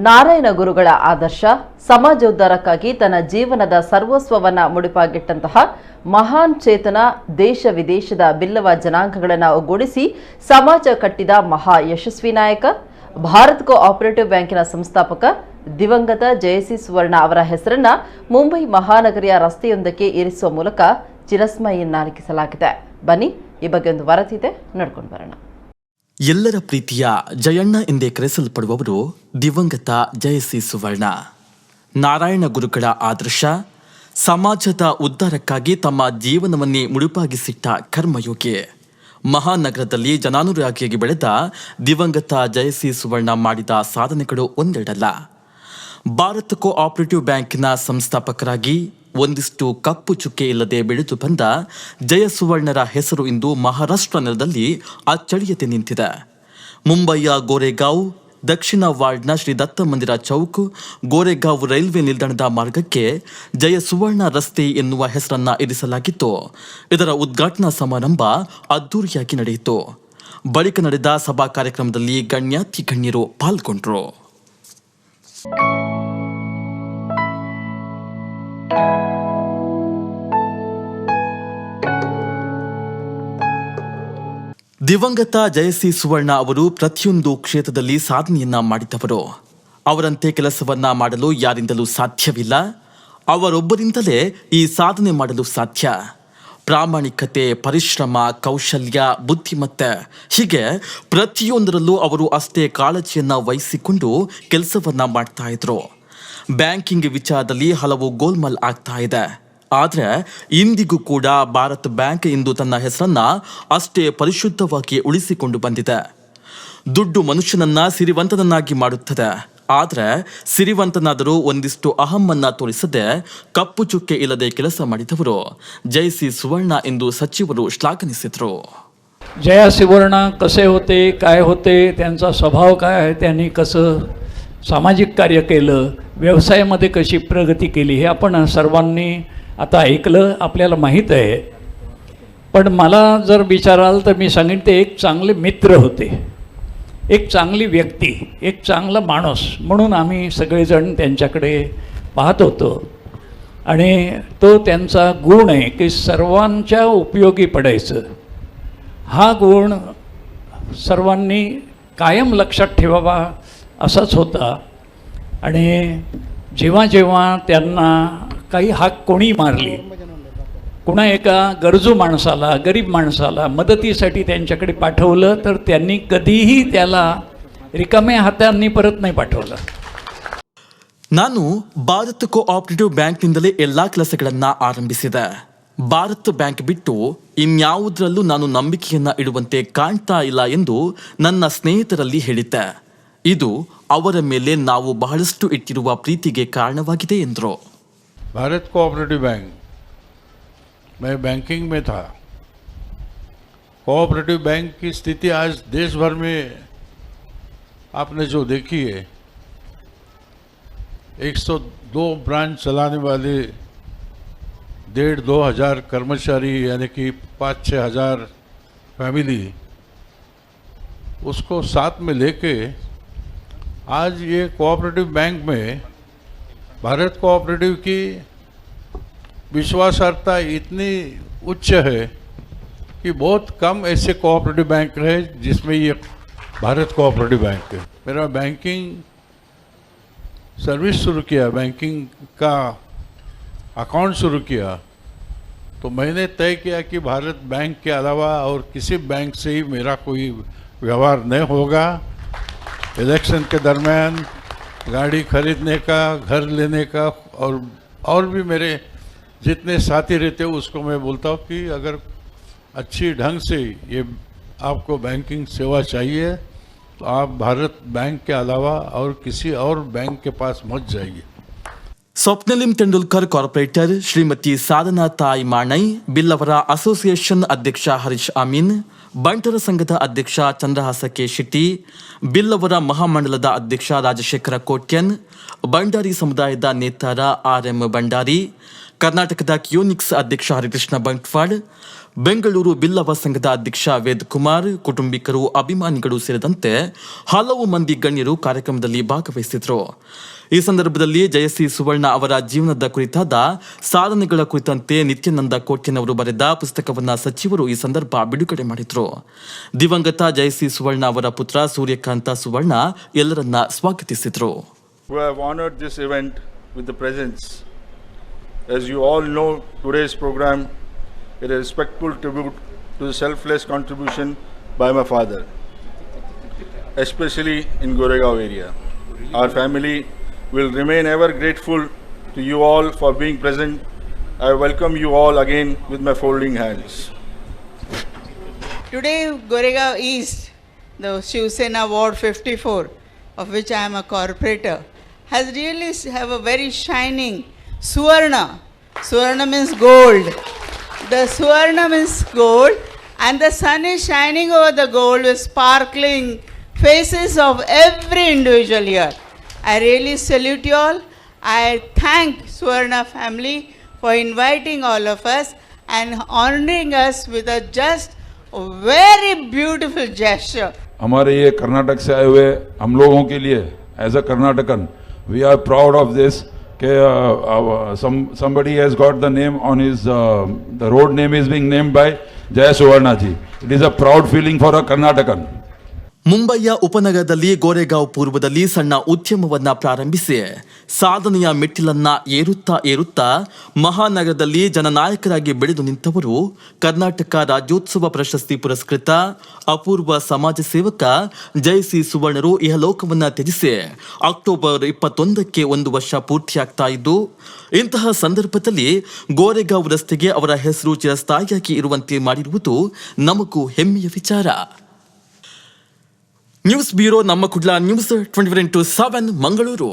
ನಾರಾಯಣ ಗುರುಗಳ ಆದರ್ಶ ಸಮಾಜೋದ್ಧಾರಕ್ಕಾಗಿ ತನ್ನ ಜೀವನದ ಸರ್ವಸ್ವವನ್ನು ಮುಡಿಪಾಗಿಟ್ಟಂತಹ ಮಹಾನ್ ಚೇತನ ದೇಶ ವಿದೇಶದ ಬಿಲ್ಲವ ಜನಾಂಗಗಳನ್ನು ಒಗ್ಗೂಡಿಸಿ ಸಮಾಜ ಕಟ್ಟಿದ ಮಹಾ ಯಶಸ್ವಿ ನಾಯಕ ಭಾರತ್ ಕೋಆಪರೇಟಿವ್ ಬ್ಯಾಂಕಿನ ಸಂಸ್ಥಾಪಕ ದಿವಂಗತ ಜಯಸಿ ಸುವರ್ಣ ಅವರ ಹೆಸರನ್ನ ಮುಂಬೈ ಮಹಾನಗರಿಯ ರಸ್ತೆಯೊಂದಕ್ಕೆ ಇರಿಸುವ ಮೂಲಕ ಚಿರಸ್ಮರಣೀಯನ್ನಾಗಿಸಲಾಗಿದೆ. ಬನ್ನಿ ಈ ಬಗ್ಗೆ ಒಂದು ವರದಿ ಇದೆ, ನೋಡ್ಕೊಂಡು ಬರೋಣ. ಎಲ್ಲರ ಪ್ರೀತಿಯ ಜಯಣ್ಣ ಎಂದೇ ಕರೆಸಲ್ಪಡುವವರು ದಿವಂಗತ ಜಯಸಿ ಸುವರ್ಣ. ನಾರಾಯಣ ಗುರುಗಳ ಆದರ್ಶ ಸಮಾಜದ ಉದ್ಧಾರಕ್ಕಾಗಿ ತಮ್ಮ ಜೀವನವನ್ನೇ ಮುಡಿಪಾಗಿಸಿಟ್ಟ ಕರ್ಮಯೋಗಿ. ಮಹಾನಗರದಲ್ಲಿ ಜನಾನುರಾಗಿಯಾಗಿ ಬೆಳೆದ ದಿವಂಗತ ಜಯಸಿ ಸುವರ್ಣ ಮಾಡಿದ ಸಾಧನೆಗಳು ಒಂದೆರಡಲ್ಲ. ಭಾರತ್ ಕೋಆಪರೇಟಿವ್ ಬ್ಯಾಂಕಿನ ಸಂಸ್ಥಾಪಕರಾಗಿ ಒಂದಿಷ್ಟು ಕಪ್ಪು ಚುಕ್ಕೆ ಇಲ್ಲದೆ ಬೆಳೆದು ಬಂದ ಜಯಸುವರ್ಣರ ಹೆಸರು ಇಂದು ಮಹಾರಾಷ್ಟ್ರ ನೆಲದಲ್ಲಿ ಅಚ್ಚಳಿಯದೆ ನಿಂತಿದೆ. ಮುಂಬಯಿಯ ಗೋರೆಗಾಂವ್, ದಕ್ಷಿಣ ವಾರ್ಡ್ನ ಶ್ರೀ ದತ್ತ ಮಂದಿರ ಚೌಕ್, ಗೋರೆಗಾಂವ್ ರೈಲ್ವೆ ನಿಲ್ದಾಣದ ಮಾರ್ಗಕ್ಕೆ ಜಯಸುವರ್ಣ ರಸ್ತೆ ಎನ್ನುವ ಹೆಸರನ್ನ ಇರಿಸಲಾಗಿತ್ತು. ಇದರ ಉದ್ಘಾಟನಾ ಸಮಾರಂಭ ಅದ್ದೂರಿಯಾಗಿ ನಡೆಯಿತು. ಬಳಿಕ ನಡೆದ ಸಭಾ ಕಾರ್ಯಕ್ರಮದಲ್ಲಿ ಗಣ್ಯಾತಿ ಗಣ್ಯರು ಪಾಲ್ಗೊಂಡರು. ದಿವಂಗತ ಜಯಸಿ ಸುವರ್ಣ ಅವರು ಪ್ರತಿಯೊಂದು ಕ್ಷೇತ್ರದಲ್ಲಿ ಸಾಧನೆಯನ್ನ ಮಾಡಿದವರು. ಅವರಂತೆ ಕೆಲಸವನ್ನ ಮಾಡಲು ಯಾರಿಂದಲೂ ಸಾಧ್ಯವಿಲ್ಲ. ಅವರೊಬ್ಬರಿಂದಲೇ ಈ ಸಾಧನೆ ಮಾಡಲು ಸಾಧ್ಯ. ಪ್ರಾಮಾಣಿಕತೆ, ಪರಿಶ್ರಮ, ಕೌಶಲ್ಯ, ಬುದ್ಧಿಮತ್ತೆ ಹೀಗೆ ಪ್ರತಿಯೊಂದರಲ್ಲೂ ಅವರು ಅಷ್ಟೇ ಕಾಳಜಿಯನ್ನ ವಹಿಸಿಕೊಂಡು ಕೆಲಸವನ್ನ ಮಾಡ್ತಾ ಇದ್ರು. ಬ್ಯಾಂಕಿಂಗ್ ವಿಚಾರದಲ್ಲಿ ಹಲವು ಗೋಲ್ಮಾಲ್ ಆಗ್ತಾ ಇದೆ. ಆದರೆ ಇಂದಿಗೂ ಕೂಡ ಭಾರತ್ ಬ್ಯಾಂಕ್ ಇಂದು ತನ್ನ ಹೆಸರನ್ನ ಅಷ್ಟೇ ಪರಿಶುದ್ಧವಾಗಿ ಉಳಿಸಿಕೊಂಡು ಬಂದಿದೆ. ದುಡ್ಡು ಮನುಷ್ಯನನ್ನ ಸಿರಿವಂತನನ್ನಾಗಿ ಮಾಡುತ್ತದೆ. ಆದರೆ ಸಿರಿವಂತನಾದರೂ ಒಂದಿಷ್ಟು ಅಹಮ್ಮನ್ನ ತೋರಿಸದೆ ಕಪ್ಪು ಚುಕ್ಕೆ ಇಲ್ಲದೆ ಕೆಲಸ ಮಾಡಿದವರು ಜಯಸಿ ಸುವರ್ಣ ಎಂದು ಸಚಿವರು ಶ್ಲಾಘಿಸಿದರು. जया सुवर्ण कसे होते, काय होते, त्यांचा स्वभाव काय आहे, त्यांनी कसं सामाजिक कार्य केलं, व्यवसायामध्ये कशी प्रगती केली, हे आपण सर्वांनी आता ऐकलं, आपल्याला माहीत आहे. पण मला जर विचाराल तर मी सांगेन ते एक चांगले मित्र होते, एक चांगली व्यक्ती, एक चांगला माणूस म्हणून आम्ही सगळेजण त्यांच्याकडे पाहत होतो. आणि तो त्यांचा गुण आहे की सर्वांच्या उपयोगी पडायचं. हा गुण सर्वांनी कायम लक्षात ठेवावा असाच होता. आणि जेव्हा जेव्हा त्यांना काही हाक कोणी मारली, कुणा एका गरजू माणसाला, गरीब माणसाला मदतीसाठी त्यांच्याकडे पाठवलं तर त्यांनी कधीही त्याला रिकाम्या हातांनी परत नाही पाठवलं. ನಾನು ಭಾರತ್ ಕೋಆಪರೇಟಿವ್ ಬ್ಯಾಂಕ್ನಿಂದಲೇ ಎಲ್ಲ ಕೆಲಸಗಳನ್ನು ಆರಂಭಿಸಿದೆ. ಭಾರತ್ ಬ್ಯಾಂಕ್ ಬಿಟ್ಟು ಇನ್ಯಾವುದರಲ್ಲೂ ನಾನು ನಂಬಿಕೆಯನ್ನ ಇಡುವಂತೆ ಕಾಣ್ತಾ ಇಲ್ಲ ಎಂದು ನನ್ನ ಸ್ನೇಹಿತರಲ್ಲಿ ಹೇಳಿದ್ದೆ. ಇದು ಅವರ ಮೇಲೆ ನಾವು ಬಹಳಷ್ಟು ಇಟ್ಟಿರುವ ಪ್ರೀತಿಗೆ ಕಾರಣವಾಗಿದೆ ಎಂದರು. भारत कोऑपरेटिव बैंक, मैं बैंकिंग में था. कोऑपरेटिव बैंक की स्थिति आज देश भर में आपने जो देखी है, 102 ब्रांच चलाने वाले 1,500-2 हज़ार कर्मचारी, यानी कि 5-6 हज़ार फैमिली, उसको साथ में लेके आज ये कोऑपरेटिव बैंक में भारत कोऑपरेटिव की विश्वासार्हता इतनी उच्च है कि बहुत कम ऐसे कोऑपरेटिव बैंक रहे जिसमें ये भारत कोऑपरेटिव बैंक है. मेरा बैंकिंग सर्विस शुरू किया, बैंकिंग का अकाउंट शुरू किया, तो मैंने तय किया कि भारत बैंक के अलावा और किसी बैंक से ही मेरा कोई व्यवहार नहीं होगा. इलेक्शन के दरमियान गाड़ी खरीदने का, घर लेने का और भी मेरे जितने साथी रहते हैं उसको मैं बोलता हूँ कि अगर अच्छी ढंग से ये आपको बैंकिंग सेवा चाहिए तो आप भारत बैंक के अलावा और किसी और बैंक के पास मत जाइए. ಸ್ವಪ್ನಲಿಂ ತೆಂಡೂಲ್ಕರ್ ಕಾರ್ಪೊರೇಟರ್ ಶ್ರೀಮತಿ ಸಾಧನಾ ತಾಯಿ ಮಾಣೈ, ಬಿಲ್ಲವರ ಅಸೋಸಿಯೇಷನ್ ಅಧ್ಯಕ್ಷ ಹರೀಶ್ ಅಮೀನ್, ಬಂಟರ ಸಂಘದ ಅಧ್ಯಕ್ಷ ಚಂದ್ರಹಾಸ ಕೆ ಶೆಟ್ಟಿ, ಬಿಲ್ಲವರ ಮಹಾಮಂಡಲದ ಅಧ್ಯಕ್ಷ ರಾಜಶೇಖರ ಕೋಟ್ಯನ್, ಬಂಡಾರಿ ಸಮುದಾಯದ ನೇತಾರ ಆರ್ ಎಂ ಬಂಡಾರಿ, ಕರ್ನಾಟಕದ ಕ್ಯೂನಿಕ್ಸ್ ಅಧ್ಯಕ್ಷ ಹರಿಕೃಷ್ಣ ಬಂಟ್ವಾಡ್, ಬೆಂಗಳೂರು ಬಿಲ್ಲವ ಸಂಘದ ಅಧ್ಯಕ್ಷ ವೇದ್ ಕುಮಾರ್, ಕುಟುಂಬಿಕರು, ಅಭಿಮಾನಿಗಳು ಸೇರಿದಂತೆ ಹಲವು ಮಂದಿ ಗಣ್ಯರು ಕಾರ್ಯಕ್ರಮದಲ್ಲಿ ಭಾಗವಹಿಸಿದರು. ಈ ಸಂದರ್ಭದಲ್ಲಿ ಜಯಶ್ರೀ ಸುವರ್ಣ ಅವರ ಜೀವನದ ಕುರಿತಾದ ಸಾಧನೆಗಳ ಕುರಿತಂತೆ ನಿತ್ಯಾನಂದ ಕೋಟ್ಯನವರು ಬರೆದ ಪುಸ್ತಕವನ್ನು ಸಚಿವರು ಈ ಸಂದರ್ಭ ಬಿಡುಗಡೆ ಮಾಡಿದರು. ದಿವಂಗತ ಜಯಶ್ರೀ ಸುವರ್ಣ ಅವರ ಪುತ್ರ ಸೂರ್ಯಕಾಂತ ಸುವರ್ಣ ಎಲ್ಲರನ್ನ ಸ್ವಾಗತಿಸಿದರು. Who have honored this event with the presence. As you all know, today's program is a respectful tribute to the selfless contribution by my father, especially in Goregaon area. Our family will remain ever grateful to you all for being present. I welcome you all again with my folding hands. Today, Goregaon East, the Shiv Sena Ward 54, of which I am a corporator, has really have a very shining Suvarna. Suvarna means gold. The Suvarna means gold, and the sun is shining over the gold with sparkling faces of every individual here. I really salute you all. I thank Suvarna family for inviting all of us and honoring us with a just very beautiful gesture. हमारे ये कर्नाटक से आए हुए हम लोगों के लिए as a Karnatakan we are proud of this कि somebody has got the name on his the road name is being named by Jaya Suvarna ji. It is a proud feeling for a Karnatakan. ಮುಂಬೈಯ ಉಪನಗರದಲ್ಲಿ ಗೋರೆಗಾಂವ್ ಪೂರ್ವದಲ್ಲಿ ಸಣ್ಣ ಉದ್ಯಮವನ್ನ ಪ್ರಾರಂಭಿಸಿ ಸಾಧನೆಯ ಮೆಟ್ಟಿಲನ್ನ ಏರುತ್ತಾ ಮಹಾನಗರದಲ್ಲಿ ಜನನಾಯಕರಾಗಿ ಬೆಳೆದು ನಿಂತವರು ಕರ್ನಾಟಕ ರಾಜ್ಯೋತ್ಸವ ಪ್ರಶಸ್ತಿ ಪುರಸ್ಕೃತ ಅಪೂರ್ವ ಸಮಾಜ ಸೇವಕ ಜಯಶ್ರೀ ಸುವರ್ಣರು ಇಹಲೋಕವನ್ನ ತ್ಯಜಿಸಿ ಅಕ್ಟೋಬರ್ 21ಕ್ಕೆ 1 ವರ್ಷ ಪೂರ್ತಿಯಾಗ್ತಾ ಇದ್ದು, ಇಂತಹ ಸಂದರ್ಭದಲ್ಲಿ ಗೋರೆಗಾಂವ್ ರಸ್ತೆಗೆ ಅವರ ಹೆಸರು ಚಿರಸ್ಥಾಯಿಯಾಗಿ ಇರುವಂತೆ ಮಾಡಿರುವುದು ನಮಗೂ ಹೆಮ್ಮೆಯ ವಿಚಾರ. ನ್ಯೂಸ್ ಬ್ಯೂರೋ ನಮ್ಮ ಕುಡ್ಲ ನ್ಯೂಸ್ 24/7 ಮಂಗಳೂರು.